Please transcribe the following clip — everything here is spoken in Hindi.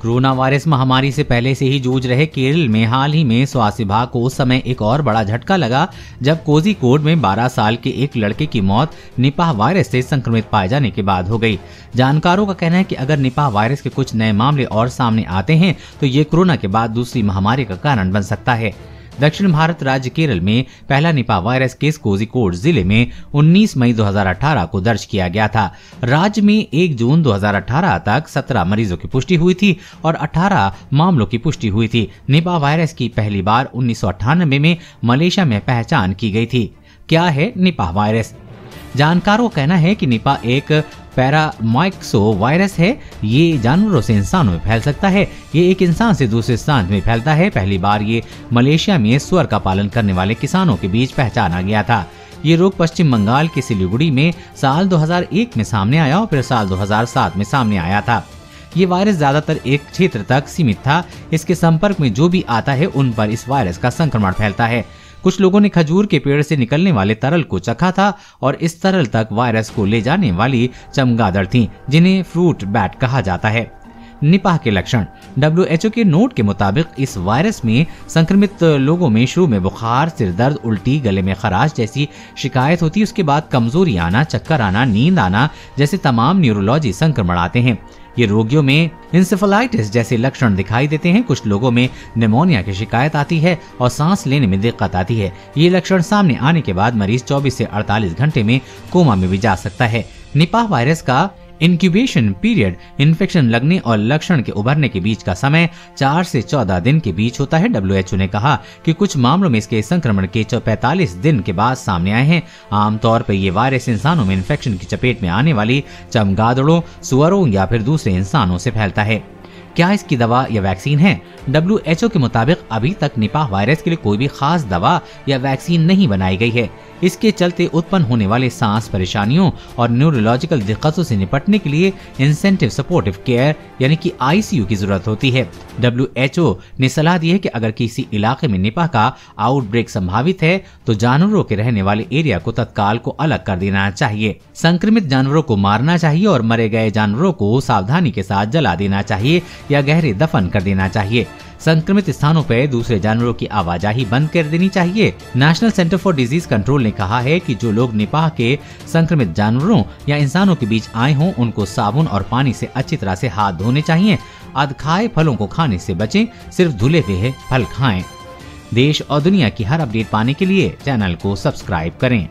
कोरोना वायरस महामारी से पहले से ही जूझ रहे केरल में हाल ही में स्वास्थ्य विभाग को उस समय एक और बड़ा झटका लगा जब कोझिकोड में 12 साल के एक लड़के की मौत निपाह वायरस से संक्रमित पाए जाने के बाद हो गई। जानकारों का कहना है कि अगर निपाह वायरस के कुछ नए मामले और सामने आते हैं तो ये कोरोना के बाद दूसरी महामारी का कारण बन सकता है। दक्षिण भारत राज्य केरल में पहला निपाह वायरस केस कोझिकोड जिले में 19 मई 2018 को दर्ज किया गया था। राज्य में 1 जून 2018 तक 17 मरीजों की पुष्टि हुई थी और 18 मामलों की पुष्टि हुई थी। निपाह वायरस की पहली बार 1998 में मलेशिया में पहचान की गई थी। क्या है निपाह वायरस? जानकारों का कहना है कि निपाह एक पैरामाइक्सो वायरस है। ये जानवरों से इंसानों में फैल सकता है। ये एक इंसान से दूसरे इंसान में फैलता है। पहली बार ये मलेशिया में सुअर का पालन करने वाले किसानों के बीच पहचाना गया था। ये रोग पश्चिम बंगाल के सिलीगुड़ी में साल 2001 में सामने आया और फिर साल 2007 में सामने आया था। ये वायरस ज्यादातर एक क्षेत्र तक सीमित था। इसके संपर्क में जो भी आता है उन पर इस वायरस का संक्रमण फैलता है। कुछ लोगों ने खजूर के पेड़ से निकलने वाले तरल को चखा था और इस तरल तक वायरस को ले जाने वाली चमगादड़ थीं, जिन्हें फ्रूट बैट कहा जाता है। निपाह के लक्षण। WHO के नोट के मुताबिक इस वायरस में संक्रमित लोगों में शुरू में बुखार, सिर दर्द, उल्टी, गले में खराश जैसी शिकायत होती है। उसके बाद कमजोरी आना, चक्कर आना, नींद आना जैसे तमाम न्यूरोलॉजी संक्रमण आते हैं। ये रोगियों में इंसेफेलाइटिस जैसे लक्षण दिखाई देते हैं। कुछ लोगों में निमोनिया की शिकायत आती है और सांस लेने में दिक्कत आती है। ये लक्षण सामने आने के बाद मरीज 24 से 48 घंटे में कोमा में भी जा सकता है। निपाह वायरस का इंक्यूबेशन पीरियड इन्फेक्शन लगने और लक्षण के उभरने के बीच का समय 4 से 14 दिन के बीच होता है। WHO ने कहा कि कुछ मामलों में इसके संक्रमण के 45 दिन के बाद सामने आए हैं। आमतौर पर ये वायरस इंसानों में इन्फेक्शन की चपेट में आने वाली चमगादड़ों, सुअरों या फिर दूसरे इंसानों से फैलता है। क्या इसकी दवा या वैक्सीन है? WHO के मुताबिक अभी तक निपाह वायरस के लिए कोई भी खास दवा या वैक्सीन नहीं बनाई गई है। इसके चलते उत्पन्न होने वाले सांस परेशानियों और न्यूरोलॉजिकल दिक्कतों से निपटने के लिए इंसेंटिव सपोर्टिव केयर यानी कि ICU की जरूरत होती है। WHO ने सलाह दी है कि अगर किसी इलाके में निपाह का आउटब्रेक संभावित है तो जानवरों के रहने वाले एरिया को तत्काल को अलग कर देना चाहिए। संक्रमित जानवरों को मारना चाहिए और मरे गए जानवरों को सावधानी के साथ जला देना चाहिए या गहरे दफन कर देना चाहिए। संक्रमित स्थानों पर दूसरे जानवरों की आवाजाही बंद कर देनी चाहिए। National centre for disease control ने कहा है कि जो लोग निपाह के संक्रमित जानवरों या इंसानों के बीच आए हों उनको साबुन और पानी से अच्छी तरह से हाथ धोने चाहिए। अधखाए फलों को खाने से बचें, सिर्फ धुले हुए फल खाएं। देश और दुनिया की हर अपडेट पाने के लिए चैनल को सब्सक्राइब करें।